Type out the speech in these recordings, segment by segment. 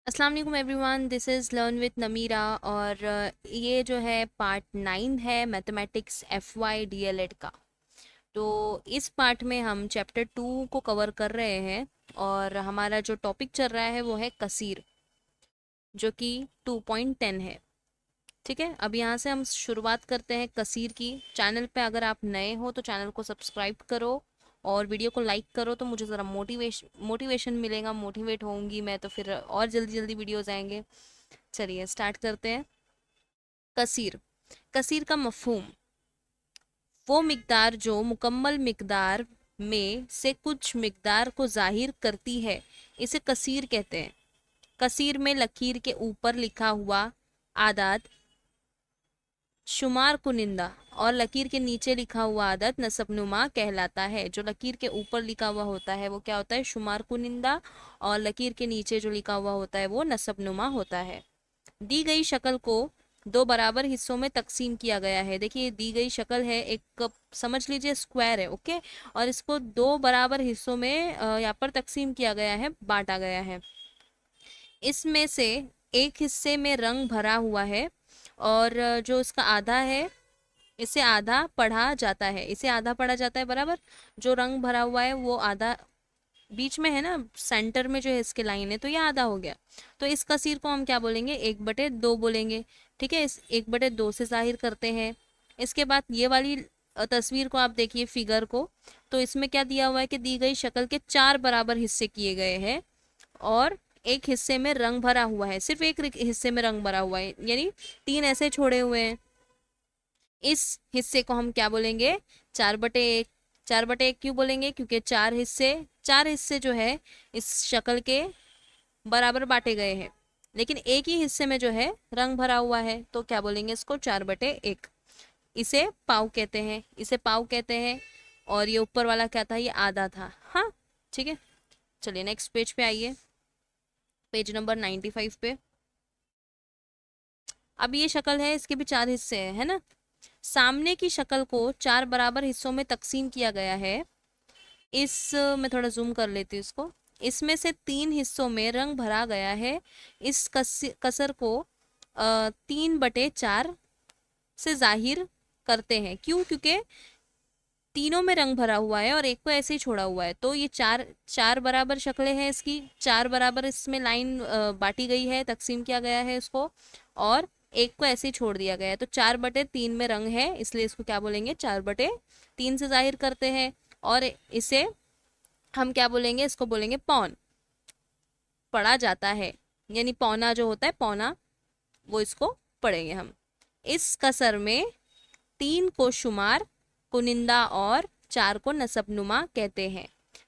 अस्सलाम वालेकुम everyone, this is learn with Namira. और ये जो है पार्ट 9 है मैथमेटिक्स FY DLED का। तो इस पार्ट में हम चैप्टर 2 को कवर कर रहे हैं और हमारा जो टॉपिक चल रहा है वो है कसीर, जो कि 2.10 है। ठीक है, अब यहाँ से हम शुरुआत करते हैं कसीर की। चैनल पे अगर आप नए हो तो चैनल को सब्सक्राइब करो और वीडियो को लाइक करो, तो मुझे ज़रा मोटिवेशन मिलेगा, मोटिवेट होंगी मैं, तो फिर और जल्दी जल्दी वीडियोज़ आएंगे। चलिए स्टार्ट करते हैं। कसीर। कसीर का मफहूम वो मिकदार जो मुकम्मल मिकदार में से कुछ मिकदार को जाहिर करती है, इसे कसीर कहते हैं। कसीर में लकीर के ऊपर लिखा हुआ आदाद शुमार कुनिंदा और लकीर के नीचे लिखा हुआ आदत नसबनुमा कहलाता है। जो लकीर के ऊपर लिखा हुआ होता है वो क्या होता है? शुमार कुनिंदा। और लकीर के नीचे जो लिखा हुआ होता है वो नसबनुमा होता है। दी गई शक्ल को दो बराबर हिस्सों में तकसीम किया गया है। देखिए, दी गई शक्ल है एक, समझ लीजिए स्क्वायर है, ओके। और इसको दो बराबर हिस्सों में यहाँ पर तकसीम किया गया है, बांटा गया है। इसमें से एक हिस्से में रंग भरा हुआ है और जो इसका आधा है इसे आधा पढ़ा जाता है, इसे आधा पढ़ा जाता है, बराबर। जो रंग भरा हुआ है वो आधा बीच में है ना, सेंटर में जो है इसके लाइन है, तो ये आधा हो गया। तो इस कसीर को हम क्या बोलेंगे? 1/2 बोलेंगे। ठीक है, इस 1/2 से जाहिर करते हैं। इसके बाद ये वाली तस्वीर को आप देखिए, फिगर को। तो इसमें क्या दिया हुआ है कि दी गई शक्ल के 4 बराबर हिस्से किए गए हैं और एक हिस्से में रंग भरा हुआ है, सिर्फ एक हिस्से में रंग भरा हुआ है, यानी 3 ऐसे छोड़े हुए हैं। इस हिस्से को हम क्या बोलेंगे? 4/1। 4/1 क्यों बोलेंगे? क्योंकि चार हिस्से जो है इस शक्ल के बराबर बांटे गए हैं, लेकिन एक ही हिस्से में जो है रंग भरा हुआ है, तो क्या बोलेंगे इसको? 4/1। इसे पाव कहते हैं, इसे पाव कहते हैं। और ये ऊपर वाला क्या था? ये आधा था। हाँ, ठीक है। चलिए नेक्स्ट पेज पे आइए, पेज नंबर 95 पे। अब ये शक्ल है, इसके भी 4 हिस्से हैं, है ना। सामने की शक्ल को 4 बराबर हिस्सों में तकसीम किया गया है। इस मैं थोड़ा जूम कर लेती हूँ इसको। इसमें से 3 हिस्सों में रंग भरा गया है। इस कसर को 3/4 से जाहिर करते हैं। क्यों? क्योंकि तीनों में रंग भरा हुआ है और एक को ऐसे ही छोड़ा हुआ है, तो ये चार चार बराबर शक्लें हैं इसकी, 4 बराबर इसमें लाइन बांटी गई है, तकसीम किया गया है इसको, और एक को ऐसे ही छोड़ दिया गया है। तो 4/3 में रंग है, इसलिए इसको क्या बोलेंगे? 4/3 से जाहिर करते हैं। और इसे हम क्या बोलेंगे? इसको बोलेंगे पौन। पढ़ा जाता है, यानी पौना जो होता है, पौना, वो इसको पढ़ेंगे हम। इस कसर में 3 को शुमार कुनिंदा और 4 को नसबनुमा कहते हैं।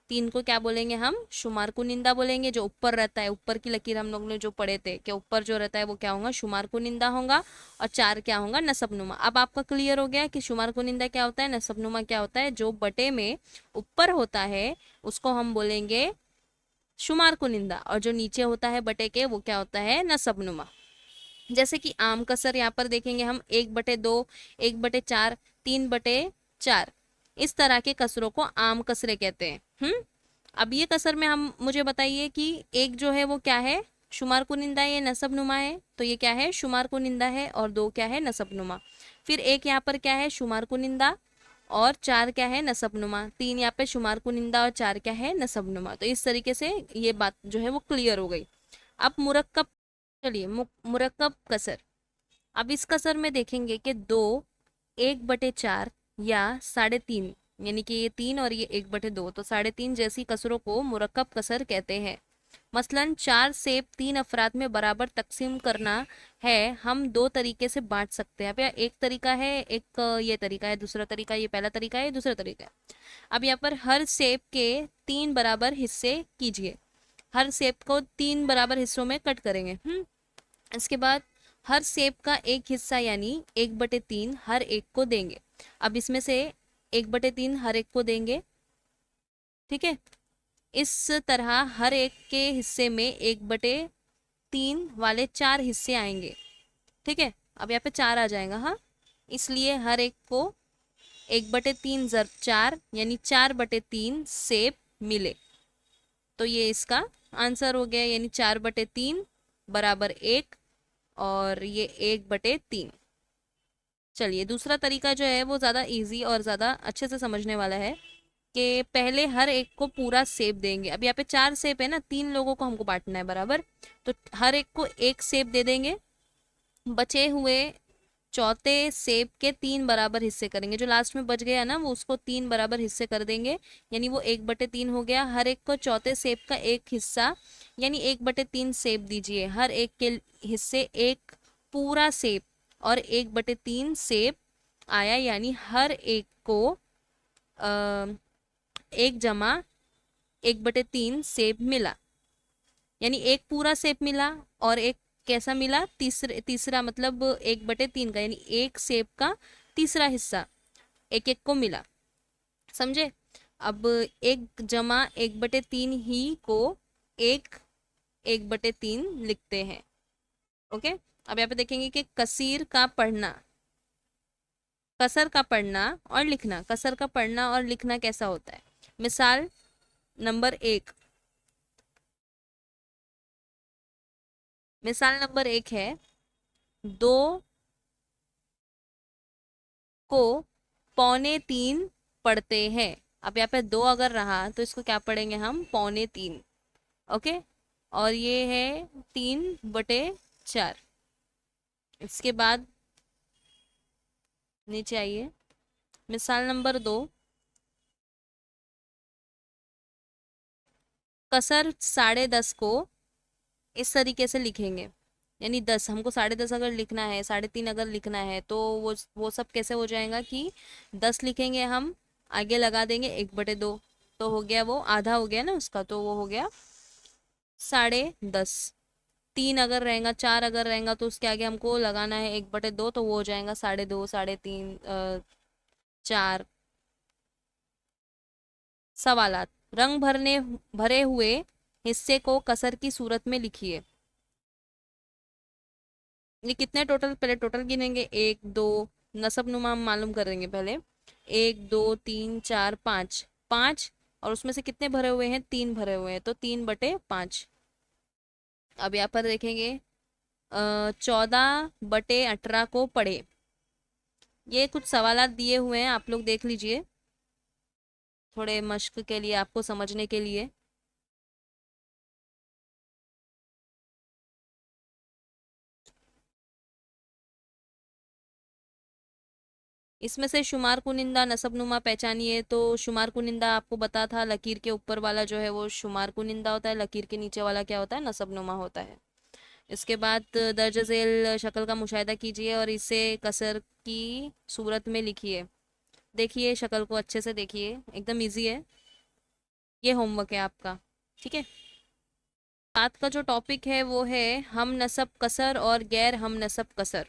3 को क्या बोलेंगे हम? शुमार कुनिंदा बोलेंगे, जो ऊपर रहता है, ऊपर की लकीर हम लोग ने जो पढ़े थे कि ऊपर जो रहता है वो क्या होगा? शुमार कुनिंदा होगा। और 4 क्या होगा? नसबनुमा। अब आपका क्लियर हो गया कि शुमार कुनिंदा क्या होता है, नसबनुमा क्या होता है। जो बटे में ऊपर होता है उसको हम बोलेंगे शुमार कुनिंदा, और जो नीचे होता है बटे के वो क्या होता है? नसबनुमा। जैसे कि आम कसर यहाँ पर देखेंगे हम, 1/2, 1/4, 3/4, इस तरह के कसरों को आम कसरे कहते हैं। अब ये कसर में हम, मुझे बताइए कि एक जो है वो क्या है? शुमार कुनिंदा है, ये नसब नुमा है, तो ये क्या है? शुमार कुनिंदा है। और 2 क्या है? नसब नुमा। फिर एक यहाँ पर क्या है? शुमार कुनिंदा। और 4 क्या है? नसब नुमा। 3 यहाँ पे शुमार कुनिंदा और 4 क्या है? नसब नुमा। तो इस तरीके से ये बात जो है वो क्लियर हो गई। अब मुरक्कब, चलिए मुरक्कब कसर। अब इस कसर में देखेंगे कि 2 1/4 या 3.5, यानी कि ये 3 और ये 1/2, तो 3.5 जैसी कसरों को मुरक्कब कसर कहते हैं। मसलन 4 सेब 3 अफराद में बराबर तकसीम करना है, हम 2 तरीके से बांट सकते हैं। अब यहाँ एक तरीका है, एक ये तरीका है, दूसरा तरीका, ये पहला तरीका है, दूसरा तरीका है। अब यहाँ पर हर सेब के 3 बराबर हिस्से कीजिए। हर सेब को 3 बराबर हिस्सों में कट करेंगे। इसके बाद हर सेब का एक हिस्सा यानी 1/3 हर एक को देंगे। अब इसमें से 1/3 हर एक को देंगे, ठीक है। इस तरह हर एक के हिस्से में 1/3 वाले 4 हिस्से आएंगे, ठीक है। अब यहाँ पे 4 आ जाएगा, हाँ। इसलिए हर एक को 1/3 ज़र 4 यानी 4/3 सेब मिले। तो ये इसका आंसर हो गया, यानी 4/3 बराबर 1 और ये 1/3। चलिए दूसरा तरीका जो है वो ज़्यादा इजी और ज़्यादा अच्छे से समझने वाला है कि पहले हर एक को पूरा सेब देंगे। अब यहाँ पे 4 सेब है ना, 3 लोगों को हमको बांटना है बराबर, तो हर एक को एक सेब दे देंगे। बचे हुए चौथे सेब के 3 बराबर हिस्से करेंगे, जो लास्ट में बच गया ना वो उसको 3 बराबर हिस्से कर देंगे, यानी वो 1/3 हो गया। हर एक को चौथे सेब का एक हिस्सा यानी 1/3 सेब दीजिए। हर एक के हिस्से एक पूरा सेब और 1/3 सेब आया, यानी हर एक को आ, 1 + 1/3 सेब मिला, यानी एक पूरा सेब मिला और एक कैसा मिला, तीसरा मतलब 1/3 का, यानी एक सेब का तीसरा हिस्सा एक एक को मिला। समझे? अब 1 + 1/3 ही को 1/3 लिखते हैं। ओके, अब यहाँ पे देखेंगे कि कसर का पढ़ना और लिखना, कसर का पढ़ना और लिखना कैसा होता है। मिसाल नंबर 1, है 2 को 2.75 पढ़ते हैं। अब यहाँ पे 2 अगर रहा तो इसको क्या पढ़ेंगे हम, 2.75। ओके, और ये है 3/4। इसके बाद नीचे आइए, मिसाल नंबर 2, कसर 10.5 को इस तरीके से लिखेंगे, यानी 10 हमको 10.5 अगर लिखना है, 3.5 अगर लिखना है, तो वो सब कैसे हो जाएगा कि 10 लिखेंगे हम, आगे लगा देंगे 1/2, तो हो गया, वो आधा हो गया ना उसका, तो वो हो गया 10.5। 3 अगर रहेगा, 4 अगर रहेगा, तो उसके आगे हमको लगाना है 1/2, तो वो हो जाएगा 2.5, 3.5, 4। सवालात, रंग भरे हुए हिस्से को कसर की सूरत में लिखिए। ये कितने टोटल, पहले टोटल गिनेंगे, 1 2, नसब नुमा हम मालूम करेंगे पहले, 1 2 3 4 5, 5, और उसमें से कितने भरे हुए हैं, 3 भरे हुए हैं, तो 3/5। अब यहाँ पर देखेंगे 14/18 को पढ़े। ये कुछ सवालात दिए हुए हैं, आप लोग देख लीजिए थोड़े मश्क के लिए, आपको समझने के लिए। इसमें से शुमार कुनिंदा नसबनुमा पहचानिए। तो शुमार कुनिंदा आपको पता था, लकीर के ऊपर वाला जो है वो शुमार कुनिंदा होता है, लकीर के नीचे वाला क्या होता है, नसबनुमा होता है। इसके बाद दर्ज झेल शक्ल का मुशाहिदा कीजिए और इसे कसर की सूरत में लिखिए। देखिए शक्ल को अच्छे से देखिए, एकदम इजी है, ये होमवर्क है आपका। ठीक है, बात का जो टॉपिक है वो है हम नसब कसर और गैर हम नसब कसर।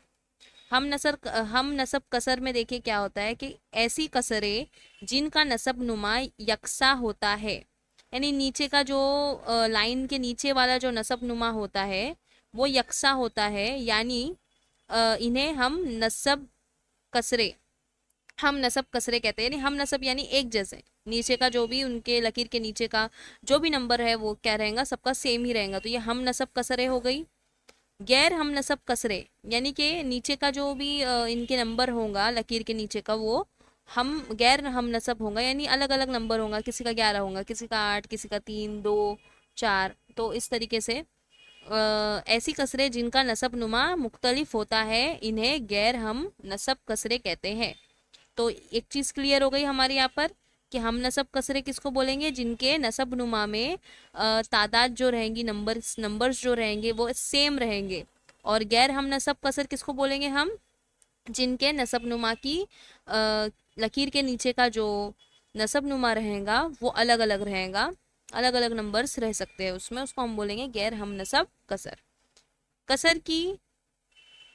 हम नसब कसर में देखिए क्या होता है कि ऐसी कसरें जिनका नसब नुमा यकसा होता है, यानी नीचे का जो लाइन के नीचे वाला जो नसब नुमा होता है वो यकसा होता है, यानी इन्हें हम नसब कसरे कहते हैं। यानी हम नसब यानी एक जैसे, नीचे का जो भी उनके लकीर के नीचे का जो भी नंबर है वो क्या रहेगा, सबका सेम ही रहेगा, तो ये हम नसब कसरे हो गई। गैर हम नसब कसरे यानी कि नीचे का जो भी इनके नंबर होगा लकीर के नीचे का, वो हम गैर हम नसब होगा, यानी अलग अलग नंबर होगा, किसी का 11 होगा, किसी का 8, किसी का 3 2 4, तो इस तरीके से ऐसी कसरे जिनका नसब नुमा मुख्तलिफ होता है इन्हें गैर हम नसब कसरे कहते हैं। तो एक चीज़ क्लियर हो गई हमारे यहाँ पर कि हम नसब कसरे किसको बोलेंगे, जिनके नसब नुमा में तादाद जो रहेंगी, नंबर्स जो रहेंगे वो सेम रहेंगे। और गैर हम नसब कसर किसको बोलेंगे हम, जिनके नसब नुमा की लकीर के नीचे का जो नसब नुमा रहेगा वो अलग अलग रहेगा, अलग अलग नंबर्स रह सकते हैं उसमें, उसको हम बोलेंगे गैर हम नसब कसर। कसर की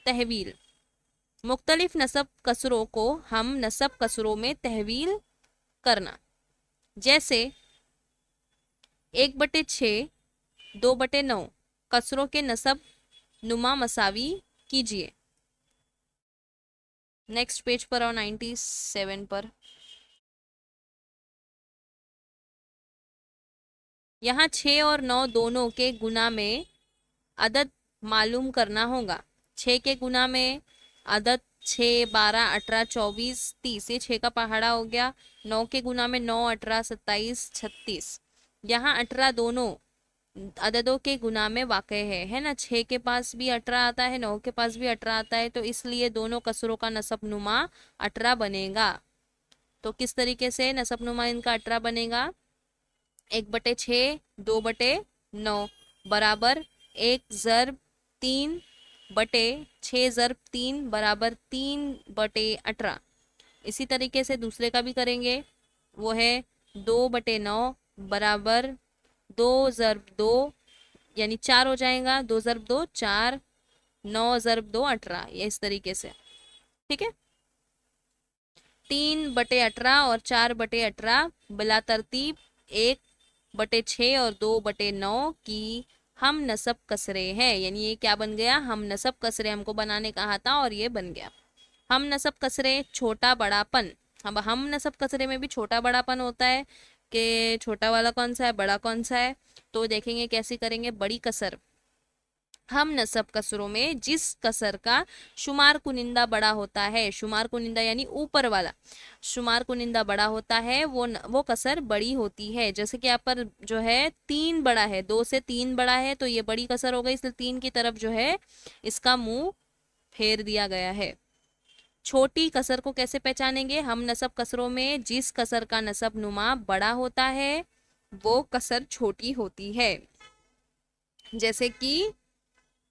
तहवील, मुख्तलिफ नसब कसरों को हम नसब कसरों में तहवील करना, जैसे 1/6, 2/9 कसरों के नसब नुमा मसावी कीजिए। नेक्स्ट पेज पर आओ, 97 पर। यहाँ 6 और 9 दोनों के गुना में अदद मालूम करना होगा। 6 के गुना में अदद 6, 12, 18, 24, 30, ये 6 का पहाड़ा हो गया। 9 के गुना में 9, 18, 27, 36। यहाँ 18 दोनों अददों के गुना में वाक़ है ना। 6 के पास भी 18 आता है, 9 के पास भी 18 आता है, तो इसलिए दोनों कसरों का नसब नुमा 18 बनेगा। तो किस तरीके से नसब नुमा इनका 18 बनेगा? 1/6, 2/9 बराबर 1 × 3 / 6 × 3 बराबर 3/18। इसी तरीके से दूसरे का भी करेंगे, वो है 2/9 बराबर 2 × 2 यानी 4 हो जाएगा। 2 × 2 4, 9 × 2 18, ये इस तरीके से। ठीक है, 3/18 और 4/18 बिला तरतीब 1/6 और 2/9 की हम नसब कसरे हैं। यानी ये क्या बन गया? हम नसब कसरे हमको बनाने कहा था और ये बन गया। हम नसब कसरे छोटा बड़ापन। हम नसब कसरे में भी छोटा बड़ापन होता है कि छोटा वाला कौन सा है, बड़ा कौन सा है। तो देखेंगे कैसे करेंगे। बड़ी कसर, हम नसब कसरों में जिस कसर का शुमार कुनिंदा बड़ा होता है, शुमार कुनिंदा यानी ऊपर वाला, शुमार कुनिंदा बड़ा होता है, वो कसर बड़ी होती है। जैसे कि यहाँ पर जो है 3 बड़ा है, 2 से 3 बड़ा है, तो ये बड़ी कसर हो गई, इसलिए 3 की तरफ जो है इसका मुंह फेर दिया गया है। छोटी कसर को कैसे पहचानेंगे? हम नसब कसरों में जिस कसर का नसब नुमा बड़ा होता है वो कसर छोटी होती है। जैसे कि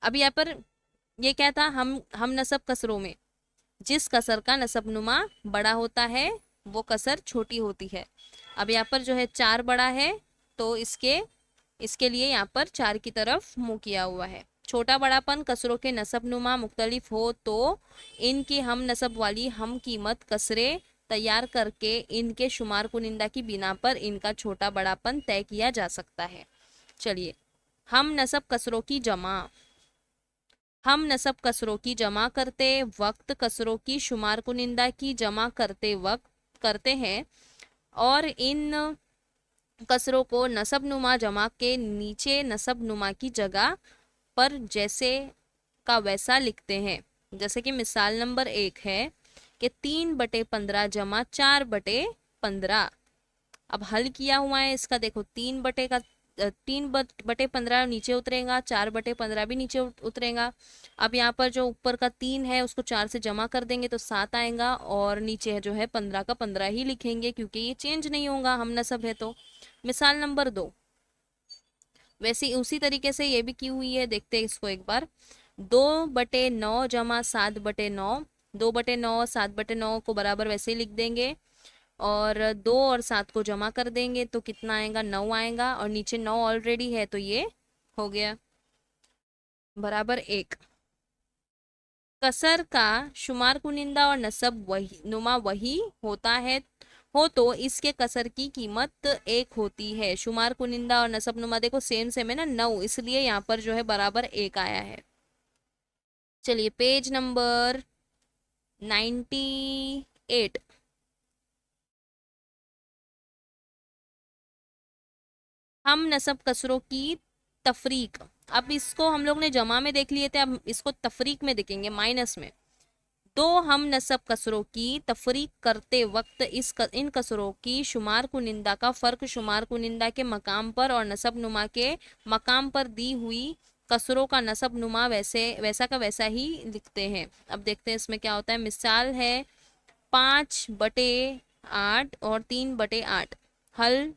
अब यहाँ पर ये क्या था? हम नसब कसरों में जिस कसर का नसब नुमा बड़ा होता है वो कसर छोटी होती है। अब यहाँ पर जो है 4 बड़ा है, तो इसके लिए यहाँ पर 4 की तरफ मुंह किया हुआ है। छोटा बड़ापन कसरों के नसब नुमा मुख्तलिफ हो तो इनकी हम नसब वाली हम कीमत कसरे तैयार करके इनके शुमार कुनिंदा की बिना पर इनका छोटा बड़ापन तय किया जा सकता है। चलिए, हम नसब कसरों की जमा। हम नसब कसरों की जमा करते वक्त कसरों की शुमार कुनिंदा की जमा करते वक्त करते हैं और इन कसरों को नसब नुमा जमा के नीचे नसब नुमा की जगह पर जैसे का वैसा लिखते हैं। जैसे कि मिसाल नंबर 1 है कि 3/15 जमा 4/15। अब हल किया हुआ है इसका, देखो 3/15 नीचे उतरेगा, 4/15 भी नीचे उतरेगा। अब यहाँ पर जो ऊपर का 3 है उसको 4 से जमा कर देंगे तो 7 आएगा, और नीचे जो है 15 का 15 ही लिखेंगे क्योंकि ये चेंज नहीं होगा, हम नसब है तो। मिसाल नंबर 2 वैसे उसी तरीके से ये भी की हुई है, देखते हैं इसको एक बार। 2/9 जमा 7/9, 2/9 7/9 को बराबर वैसे ही लिख देंगे, और 2 और 7 को जमा कर देंगे तो कितना आएगा? 9 आएगा, और नीचे 9 ऑलरेडी है तो ये हो गया बराबर 1। कसर का शुमार कुनिंदा और नसब वही नुमा वही होता है हो तो इसके कसर की कीमत 1 होती है। शुमार कुनिंदा और नसब नुमा देखो सेम सेम है ना, 9, इसलिए यहाँ पर जो है बराबर 1 आया है। चलिए, पेज नंबर 98। हम नसब कसरों की तफरीक। अब इसको हम लोग ने जमा में देख लिए थे, अब इसको तफरीक में देखेंगे, माइनस में। तो हम नसब कसरों की तफरीक करते वक्त इन कसरों की शुमार कुनिंदा का फ़र्क शुमार कुनिंदा के मकाम पर और नसब नुमा के मकाम पर दी हुई कसरों का नसब नुमा वैसा का वैसा ही लिखते हैं। अब देखते हैं इसमें क्या होता है। मिसाल है 5/8 और 3/8। हल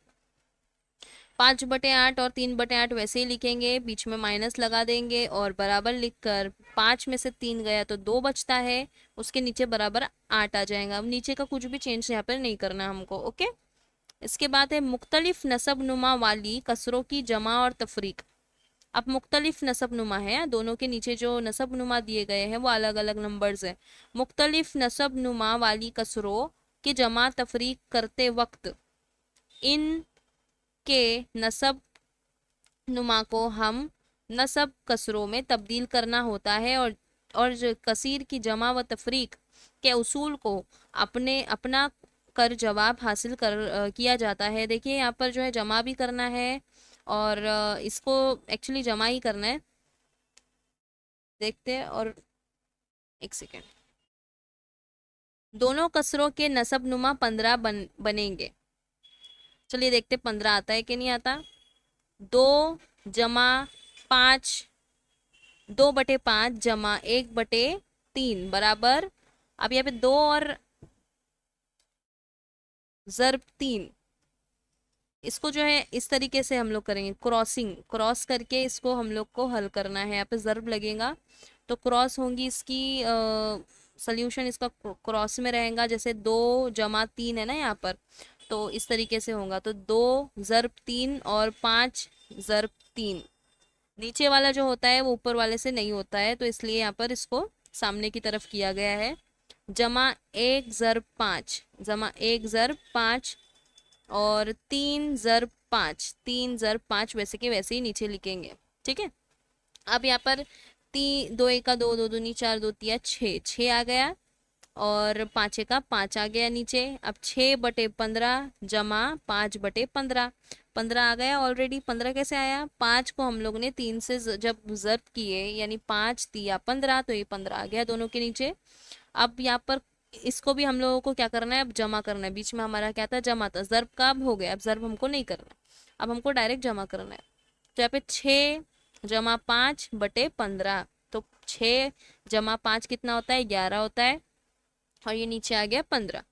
5/8 और 3/8 वैसे ही लिखेंगे, बीच में माइनस लगा देंगे और बराबर लिखकर 5 में से 3 गया तो 2 बचता है, उसके नीचे बराबर 8 आ जाएगा। अब नीचे का कुछ भी चेंज यहाँ पर नहीं करना हमको। ओके, इसके बाद है मुख्तलिफ नसब नुमा वाली कसरों की जमा और तफरीक। अब मुख्तलिफ नसब नुमा है, दोनों के नीचे जो नसब नुमा दिए गए हैं वो अलग अलग नंबर्स हैं। मुख्तलिफ नसब नुमा वाली कसरों की जमा तफरीक करते वक्त इन के नसब नुमा को हम नसब कसरों में तब्दील करना होता है, और जो कसीर की जमा व तफरीक के उसूल को अपना कर जवाब हासिल किया जाता है। देखिए यहाँ पर जो है जमा भी करना है और इसको एक्चुअली जमा ही करना है। देखते हैं। और एक सेकेंड, दोनों कसरों के नसब नुमा 15 बनेंगे। चलिए देखते 15 आता है कि नहीं आता। 2 + 5, 2/5 जमा 1/3 बराबर, अब यहाँ पे 2 और ज़र्ब 3, इसको जो है इस तरीके से हम लोग करेंगे, क्रॉस करके इसको हम लोग को हल करना है। यहाँ पे ज़र्ब लगेगा तो क्रॉस होंगी इसकी सोल्यूशन, इसका क्रॉस में रहेगा। जैसे 2 + 3 है ना यहाँ पर, तो इस तरीके से होगा। तो 2 × 3 और 5 × 3, नीचे वाला जो होता है वो ऊपर वाले से नहीं होता है, तो इसलिए यहाँ पर इसको सामने की तरफ किया गया है। जमा 1 × 5, जमा 1 × 5 और 3 × 5, 3 × 5 वैसे के वैसे ही नीचे लिखेंगे। ठीक है, अब यहाँ पर 2 1 2, 2 दूनी 4, 2 3 6, 6 आ गया और 5 1 5 आ गया नीचे। अब 6/15 जमा 5/15, 15 आ गया ऑलरेडी। 15 कैसे आया, 5 को हम लोग ने 3 से जब ज़र्ब किए, यानी 5 × 15, तो ये 15 आ गया दोनों के नीचे। अब यहाँ पर इसको भी हम लोगों को क्या करना है, अब जमा करना है। बीच में हमारा क्या था, जमा था, ज़र्ब का अब हो गया। अब ज़र्ब हमको नहीं करना, अब हमको डायरेक्ट जमा करना है। तो यहाँ पे 6 × 5/15, तो 6 × 5 कितना होता है, 11 होता है, और ये नीचे आ गया 15।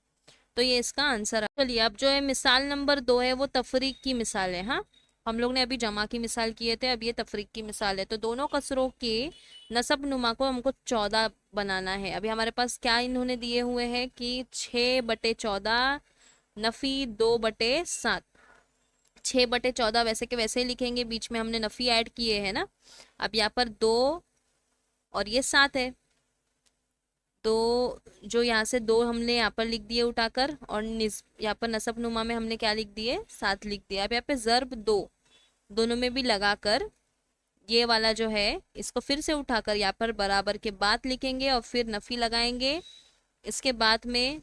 तो ये इसका आंसर है। चलिए अब जो है मिसाल नंबर 2 है वो तफरीक की मिसाल है। हाँ, हम लोग ने अभी जमा की मिसाल किए थे, अब ये तफरीक की मिसाल है। तो दोनों कसरों के नसब नुमा को हमको 14 बनाना है। अभी हमारे पास क्या इन्होंने दिए हुए हैं कि 6/14 नफ़ी 2/7, 6/14 वैसे के वैसे ही लिखेंगे, बीच में हमने नफ़ी ऐड किए हैं ना। अब यहाँ पर 2 और ये 7 है, तो जो यहाँ से 2 हमने यहाँ पर लिख दिए उठाकर, और यहाँ पर नसब नुमा में हमने क्या लिख दिए, 7 लिख दिया। अब यहाँ पे ज़र्ब 2 दोनों में भी लगाकर ये वाला जो है इसको फिर से उठाकर यहाँ पर बराबर के बाद लिखेंगे और फिर नफ़ी लगाएंगे। इसके बाद में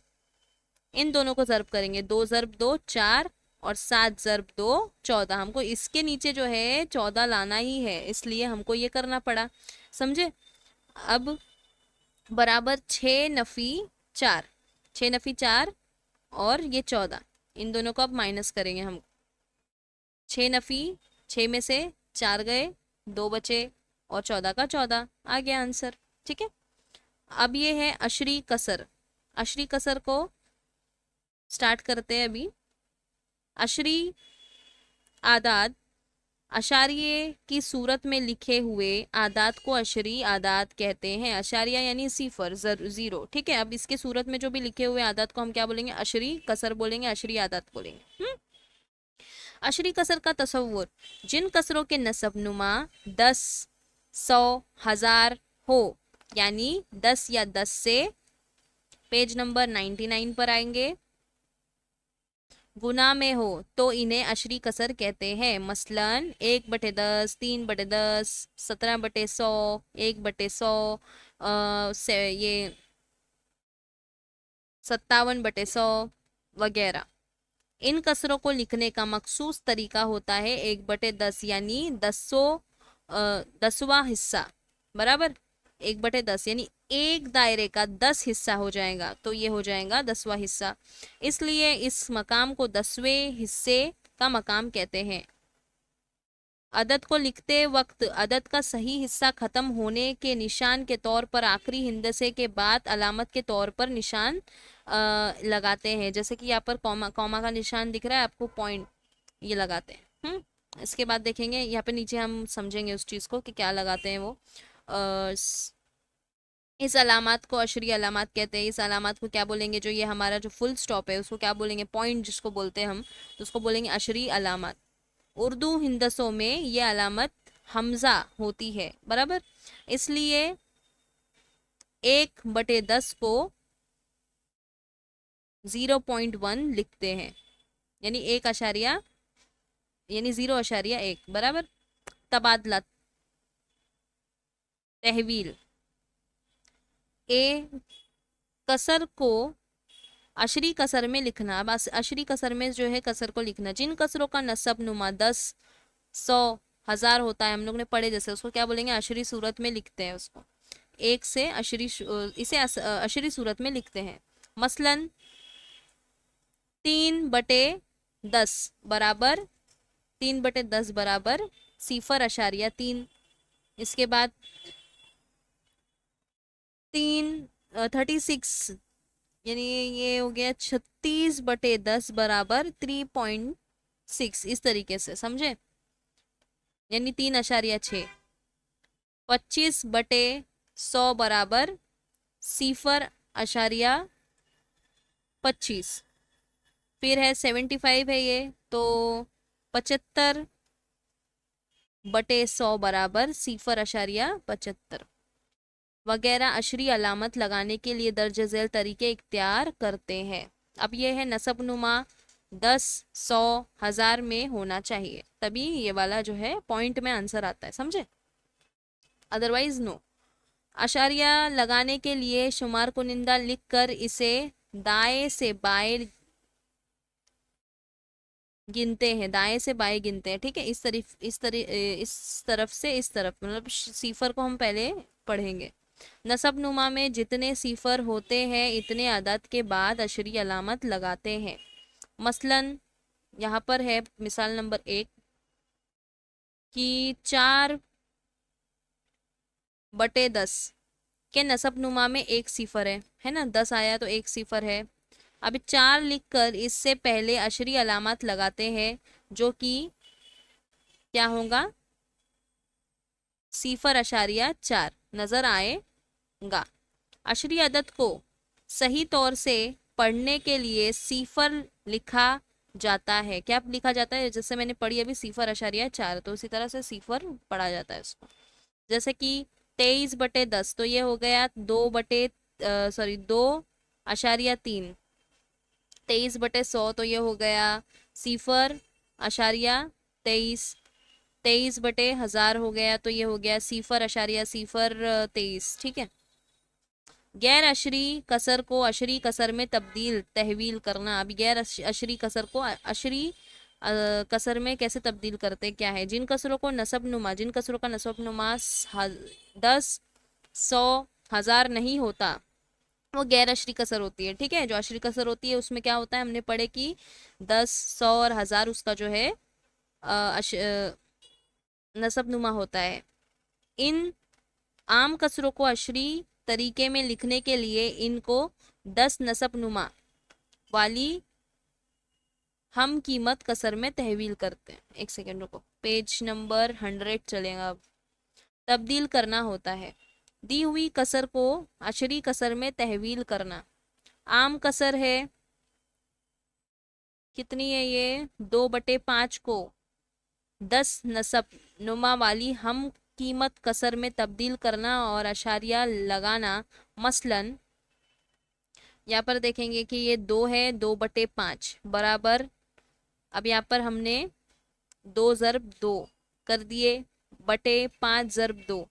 इन दोनों को ज़र्ब करेंगे, 2 × 2 4 और 7 × 2 14। हमको इसके नीचे जो है 14 लाना ही है, इसलिए हमको ये करना पड़ा, समझे। अब बराबर 6 × 4, 6 × 4 और ये 14, इन दोनों को अब माइनस करेंगे हम। 6 6 में से 4 गए, 2 बचे, और 14 का 14 आ गया आंसर। ठीक है, अब ये है अशरी कसर। अशरी कसर को स्टार्ट करते हैं अभी। अशरी आदाद, अशारिये की सूरत में लिखे हुए आदात को अशरी आदात कहते हैं। अशारिया यानी सिफर, जीरो। ठीक है, अब इसके सूरत में जो भी लिखे हुए आदात को हम क्या बोलेंगे, अशरी कसर बोलेंगे, अशरी आदात बोलेंगे। अशरी कसर का तसव्वुर, जिन कसरों के नसब नुमा 10, 100, 1000 हो, यानी 10 या 10 से, पेज नंबर 99 पर आएंगे, गुना में हो तो इन्हें अशरी कसर कहते हैं। मसलन 1/10, 3/10, 17/100, 1/100, ये 57/100 वगैरह। इन कसरों को लिखने का मखसूस तरीका होता है 1/10, यानी 10वां हिस्सा बराबर 1/10, यानी एक दायरे का 10 हिस्सा हो जाएगा, तो ये हो जाएगा 10वां हिस्सा। इसलिए इस मकाम को 10वें हिस्से का मकाम कहते हैं। अदद को लिखते वक्त अदद का सही हिस्सा खत्म होने के निशान के तौर पर आखिरी हिंदसे के बाद अलामत के तौर पर निशान लगाते हैं। जैसे कि यहाँ पर कॉमा, कॉमा का निशान दिख रहा है आपको, पॉइंट, ये लगाते हैं। इसके बाद देखेंगे यहाँ पे नीचे हम समझेंगे उस चीज़ को कि क्या लगाते हैं वो। इस अलामत को अशरी अलामत कहते हैं। इस अलामत को क्या बोलेंगे, जो ये हमारा जो फुल स्टॉप है उसको क्या बोलेंगे, पॉइंट जिसको बोलते हैं हम, तो उसको बोलेंगे अशरी अलामत। उर्दू हिंदसों में ये अलामत हमजा होती है बराबर, इसलिए 1/10 को 0.1 लिखते हैं, यानी 1 यानी 0.1 बराबर। तबादला, तहवील, ए कसर को अशरी कसर में लिखना। अब अशरी कसर में जो है कसर को लिखना, जिन कसरों का नसब नुमा 10, 100, हजार होता है, हम लोग ने पढ़े जैसे, उसको क्या बोलेंगे, अशरी सूरत में लिखते हैं उसको, एक से अशरी इसे अशरी सूरत में लिखते हैं। मसलन 3/10 बराबर 3/10 बराबर 0.3। इसके बाद 36, यानी ये हो गया 36/10 बराबर 3.6, इस तरीके से समझे, यानी 3.6। 25/100 बराबर 0.25। फिर है 75 है ये, तो 75/100 बराबर 0.75 वगैरह अशरी अलामत लगाने के लिए दर्ज झेल तरीके इख्तियार करते हैं। अब ये है नसब नुमा 10, 100, 1000 में होना चाहिए, तभी ये वाला जो है पॉइंट में आंसर आता है, समझे, अदरवाइज नो। अशारिया लगाने के लिए शुमार कुनिंदा लिखकर इसे दाएं से बाएं गिनते हैं, दाएं से बाएं गिनते हैं, ठीक है, इस तरफ से इस तरफ, मतलब सीफर को हम पहले पढ़ेंगे। नसब नुमा में जितने सीफर होते हैं इतने अदद के बाद अशरी अलामत लगाते हैं। मसलन यहाँ पर है मिसाल नंबर 1 कि 4/10 के नसब नुमा में एक सीफर है ना, 10 आया तो एक सीफर है। अब 4 लिखकर इससे पहले अशरी अलामत लगाते हैं, जो कि क्या होगा, 0.4 नजर आएगा। अशरी अदद को सही तौर से पढ़ने के लिए सीफर लिखा जाता है। क्या लिखा जाता है, जैसे मैंने पढ़ी अभी 0.4, तो उसी तरह से सीफर पढ़ा जाता है उसको। जैसे कि 23/10, तो ये हो गया 2/3। 23/100, तो ये हो गया 0.23। 23/1000 हो गया, तो ये हो गया 0.023, ठीक है। गैर अशरी कसर को अशरी कसर में तहवील करना। अब गैर अशरी कसर को अशरी कसर में कैसे तब्दील करते, क्या है, जिन कसरों का नसब नुमा 10, 100, 1000 नहीं होता वो गैर अशरी कसर होती है, ठीक है। जो अशरी कसर होती है उसमें क्या होता है, हमने पढ़े कि 10, 100 और 1000 उसका जो है नसब नुमा होता है। इन आम कसरों को अशरी तरीके में लिखने के लिए इनको 10 नसब नुमा वाली हम कीमत कसर में तहवील करते हैं। एक सेकेंड रुको, पेज नंबर 100 चलेगा। अब तब्दील करना होता है, दी हुई कसर को अशरी कसर में तहवील करना। आम कसर है, कितनी है ये, 2/5 को 10 नसब नुमा वाली हम कीमत कसर में तब्दील करना और अशारिया लगाना। मसलन यहाँ पर देखेंगे कि ये 2 है, 2/5 बराबर, अब यहाँ पर हमने 2 ज़रब 2 कर दिए, बटे 5 ज़रब 2,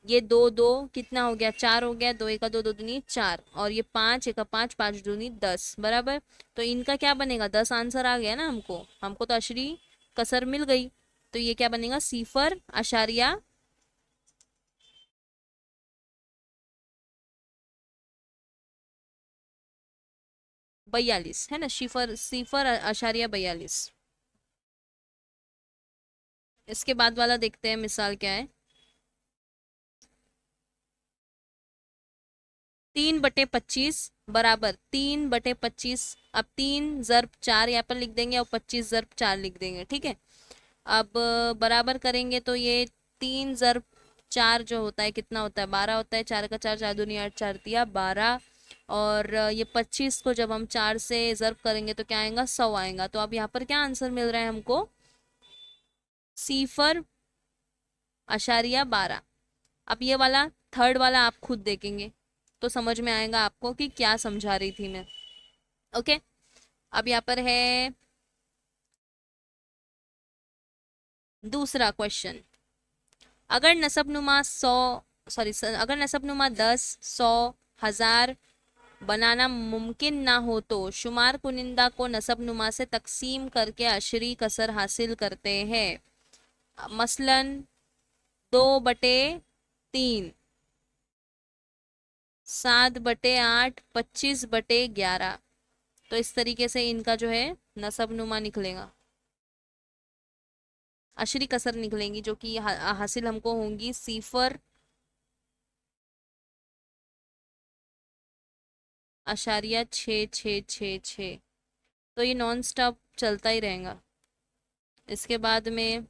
ये 2 2 कितना हो गया, 4 हो गया, 2 1 2 2 दूनी 4, और ये 5 1 5 5 दूनी 10 बराबर। तो इनका क्या बनेगा, 10 आंसर आ गया ना हमको तो अशरी कसर मिल गई, तो ये क्या बनेगा, 0.42 है ना, 0.42। इसके बाद वाला देखते हैं मिसाल क्या है। 3/25 बराबर 3/25। अब 3 ज़रब 4 यहाँ पर लिख देंगे और 25 ज़रब 4 लिख देंगे, ठीक है। अब बराबर करेंगे तो ये 3 ज़रब 4 जो होता है कितना होता है, 12 होता है। 4 का 4, 4 दूनी 8, 4 तिया 12, और ये 25 को जब हम 4 से ज़रब करेंगे तो क्या आएगा, 100 आएगा। तो अब यहाँ पर क्या आंसर मिल रहा है हमको, 0.12। अब ये वाला थर्ड वाला आप खुद देखेंगे तो समझ में आएगा आपको कि क्या समझा रही थी मैं, ओके। अब यहाँ पर है दूसरा क्वेश्चन। अगर नसबनुमा 10, 100, 1000 बनाना मुमकिन ना हो तो शुमार कुनिंदा को नसबनुमा से तकसीम करके अशरी कसर हासिल करते हैं। मसलन 2/3, 7/8, 25/11। तो इस तरीके से इनका जो है नसब नुमा निकलेगा, अशरी कसर निकलेंगी, जो कि हासिल हमको होंगी 0.6666। तो ये नॉन स्टॉप चलता ही रहेगा। इसके बाद में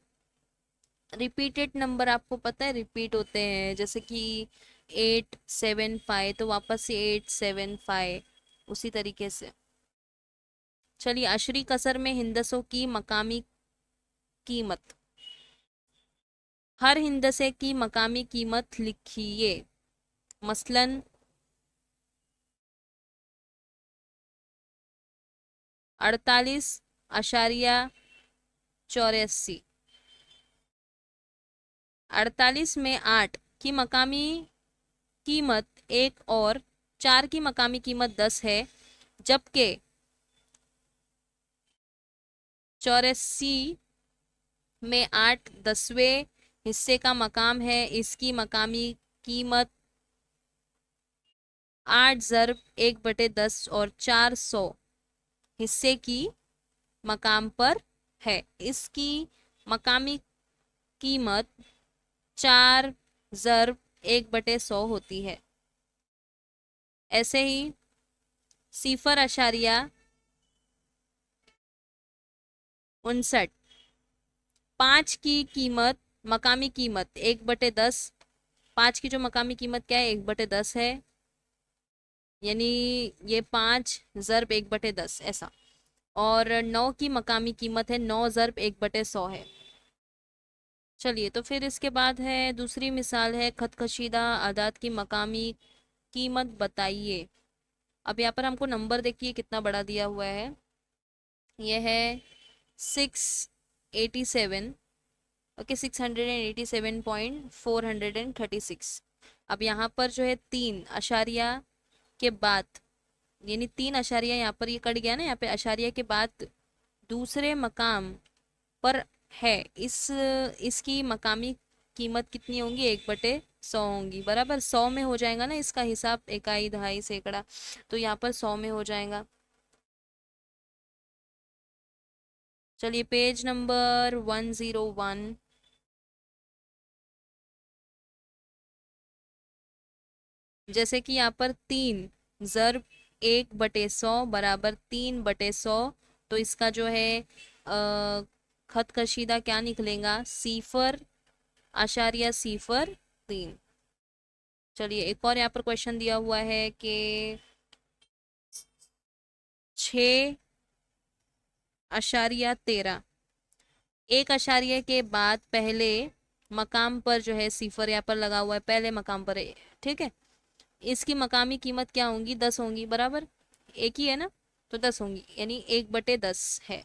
रिपीटेड नंबर आपको पता है रिपीट होते हैं, जैसे कि 875, तो वापस से 875, उसी तरीके से। चलिए, अशरी कसर में हिंदसों की मकामी कीमत। हर हिंदसे की मकामी कीमत लिखिए। मसलन 48.84। 48 में 8 की मकामी कीमत 1 और 4 की मकामी कीमत 10 है, जबकि 84 में 8 10वें हिस्से का मकाम है, इसकी मकामी कीमत 8 ज़र्ब 1/10 और 400 हिस्से की मकाम पर है। इसकी मकामी कीमत 4 ज़र्ब 1/100 होती है। ऐसे ही 0.59, 5 की कीमत, मकामी कीमत 1/10। 5 की जो मकामी कीमत क्या है, 1/10 है, यानी ये 5 ज़र्ब 1/10 ऐसा। और 9 की मकामी कीमत है 9 ज़र्ब 1/100 है। चलिए, तो फिर इसके बाद है दूसरी मिसाल है, खतकशीदा आदात की मकामी कीमत बताइए। अब यहाँ पर हमको नंबर देखिए कितना बड़ा दिया हुआ है, यह है 687। ओके, 687.436। अब यहाँ पर जो है 3 अशारिया के बाद, यानी 3 अशारिया यहाँ पर ये कट गया ना, यहाँ पे अशारिया के बाद दूसरे मकाम पर है, इसकी मकामी कीमत कितनी होंगी, 1/100 होंगी। बराबर 100 में हो जाएगा ना इसका हिसाब, इकाई दहाई सैकड़ा, तो यहाँ पर 100 में हो जाएगा। चलिए, पेज नंबर 101। जैसे कि यहाँ पर 3 ज़र्ब 1/100 बराबर 3/100, तो इसका जो है खत कशीदा क्या निकलेगा, 0.03। चलिए, एक और यहाँ पर क्वेश्चन दिया हुआ है कि 6.13, 1 अशारिया के बाद पहले मकाम पर जो है सिफर यहाँ पर लगा हुआ है, पहले मकाम पर है, ठीक है। इसकी मकामी कीमत क्या होंगी, 10 होंगी। बराबर, एक ही है ना, तो 10 होंगी, यानी 1/10 है।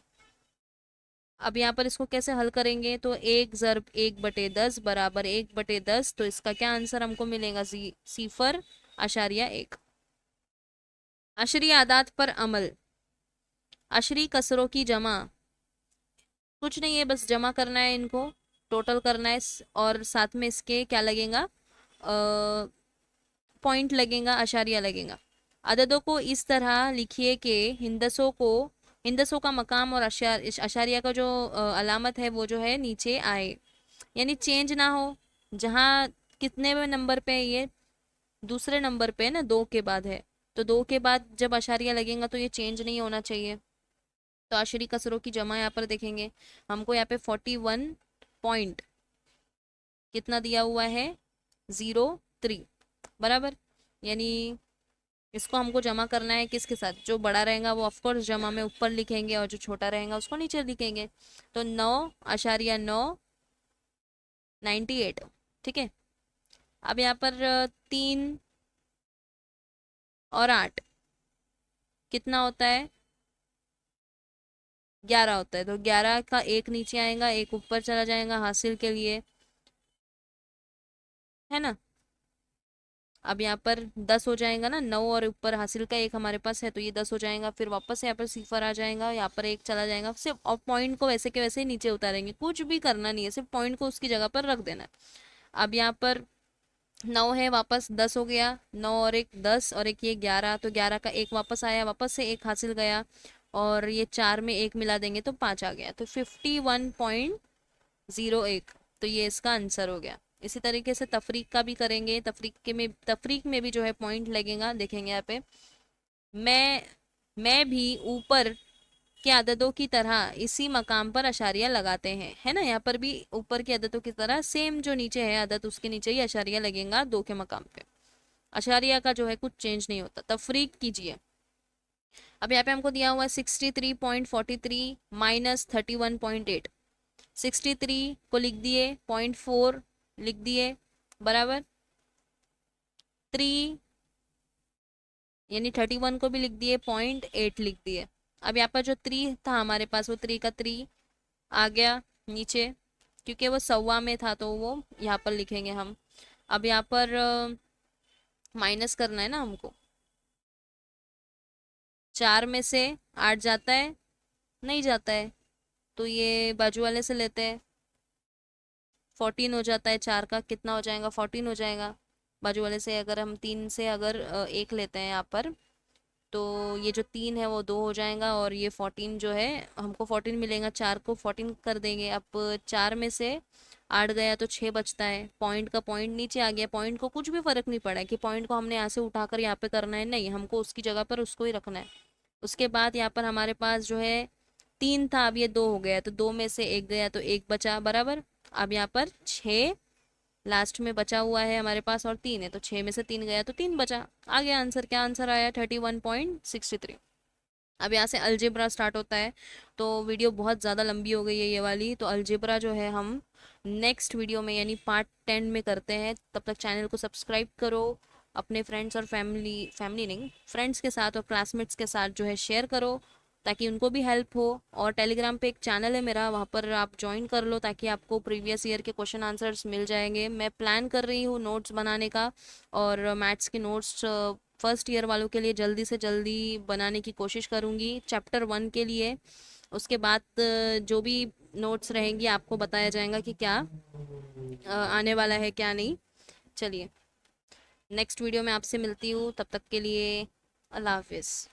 अब यहाँ पर इसको कैसे हल करेंगे, तो 1 ज़र्ब 1/10 बराबर 1/10, तो इसका क्या आंसर हमको मिलेगा, 0.1। अशरी आदात पर अमल। अशरी कसरों की जमा, कुछ नहीं है, बस जमा करना है इनको, टोटल करना है, और साथ में इसके क्या लगेगा, पॉइंट लगेगा, अशारिया लगेगा। अददों को इस तरह लिखिए कि हिंदसों का मकाम और अशारिया का जो अलामत है वो जो है नीचे आए, यानी चेंज ना हो। जहाँ कितने नंबर पे है ये, दूसरे नंबर पे है ना, 2 के बाद है, तो 2 के बाद जब अशारिया लगेगा तो ये चेंज नहीं होना चाहिए। तो अशरी कसरों की जमा यहाँ पर देखेंगे, हमको यहाँ पे 41 पॉइंट कितना दिया हुआ है, 03। बराबर, यानी इसको हमको जमा करना है किसके साथ, जो बड़ा रहेगा वो ऑफकोर्स जमा में ऊपर लिखेंगे, और जो छोटा रहेगा उसको नीचे लिखेंगे। तो 9.998, ठीक है। अब यहाँ पर 3 और 8 कितना होता है, 11 होता है, तो 11 का एक नीचे आएगा, एक ऊपर चला जाएगा हासिल के लिए, है ना। अब यहाँ पर 10 हो जाएगा ना, 9 और ऊपर हासिल का 1 हमारे पास है तो ये 10 हो जाएगा। फिर वापस यहाँ पर सिफर आ जाएगा, यहाँ पर 1 चला जाएगा सिर्फ, और पॉइंट को वैसे के वैसे ही नीचे उतारेंगे, कुछ भी करना नहीं है, सिर्फ पॉइंट को उसकी जगह पर रख देना है। अब यहाँ पर 9 है, वापस 10 हो गया, 9 और 1 10 और एक ये 11, तो 11 का 1 वापस आया, वापस से 1 हासिल गया, और ये 4 में 1 मिला देंगे तो 5 आ गया, तो 51.01, तो ये इसका आंसर हो गया। इसी तरीके से तफरीक का भी करेंगे, तफरीक में भी जो है पॉइंट लगेगा, देखेंगे यहाँ पे। मैं भी ऊपर के अददों की तरह इसी मकाम पर अशारिया लगाते हैं, है ना, यहाँ पर भी ऊपर की अददों की तरह सेम जो नीचे है अदद उसके नीचे ही अशारिया लगेगा 2 के मकाम पे। अशारिया का जो है कुछ चेंज नहीं होता। तफरीक कीजिए। अब यहाँ पे हमको दिया हुआ है 63.43 माइनस 31.8। 63 को लिख दिए, 0.4 लिख दिए, बराबर 3, यानी 31 को भी लिख दिए, 0.8 लिख दिए। अब यहाँ पर जो 3 था हमारे पास, वो 3 का 3 आ गया नीचे, क्योंकि वो सवा में था तो वो यहाँ पर लिखेंगे हम। अब यहाँ पर माइनस करना है ना हमको, 4 में से 8 जाता है, नहीं जाता है, तो ये बाजू वाले से लेते हैं, 14 हो जाता है, 4 का कितना हो जाएगा, 14 हो जाएगा। बाजू वाले से अगर हम 3 से अगर 1 लेते हैं यहाँ पर, तो ये जो 3 है वो 2 हो जाएगा, और ये 14 जो है हमको 14 मिलेगा, 4 को 14 कर देंगे। अब 4 में से 8 गया तो 6 बचता है, पॉइंट का पॉइंट नीचे आ गया। पॉइंट को कुछ भी फर्क नहीं पड़ा है कि पॉइंट को हमने यहाँ से उठाकर यहाँ पे करना है, नहीं, हमको उसकी जगह पर उसको ही रखना है। उसके बाद यहाँ पर हमारे पास जो है 3 था, अब ये 2 हो गया, तो 2 में से 1 गया तो 1 बचा, बराबर। अब यहाँ पर 6 लास्ट में बचा हुआ है हमारे पास, और 3 है, तो 6 में से 3 गया तो 3 बचा, आ गया आंसर। क्या आंसर आया? 31.63। अब यहाँ से अलजेब्रा स्टार्ट होता है, तो वीडियो बहुत ज़्यादा लंबी हो गई है ये वाली, तो अलजेब्रा जो है हम नेक्स्ट वीडियो में यानी पार्ट 10 में करते हैं। तब तक चैनल को सब्सक्राइब करो, अपने फ्रेंड्स और फैमिली नहीं, फ्रेंड्स के साथ और क्लासमेट्स के साथ जो है शेयर करो, ताकि उनको भी हेल्प हो। और टेलीग्राम पे एक चैनल है मेरा, वहाँ पर आप ज्वाइन कर लो, ताकि आपको प्रीवियस ईयर के क्वेश्चन आंसर्स मिल जाएंगे। मैं प्लान कर रही हूँ नोट्स बनाने का, और मैथ्स के नोट्स फर्स्ट ईयर वालों के लिए जल्दी से जल्दी बनाने की कोशिश करूँगी, चैप्टर 1 के लिए। उसके बाद जो भी नोट्स रहेंगी आपको बताया जाएगा कि क्या आने वाला है क्या नहीं। चलिए, नेक्स्ट वीडियो में आपसे मिलती हूँ, तब तक के लिए अल्लाह हाफिज़।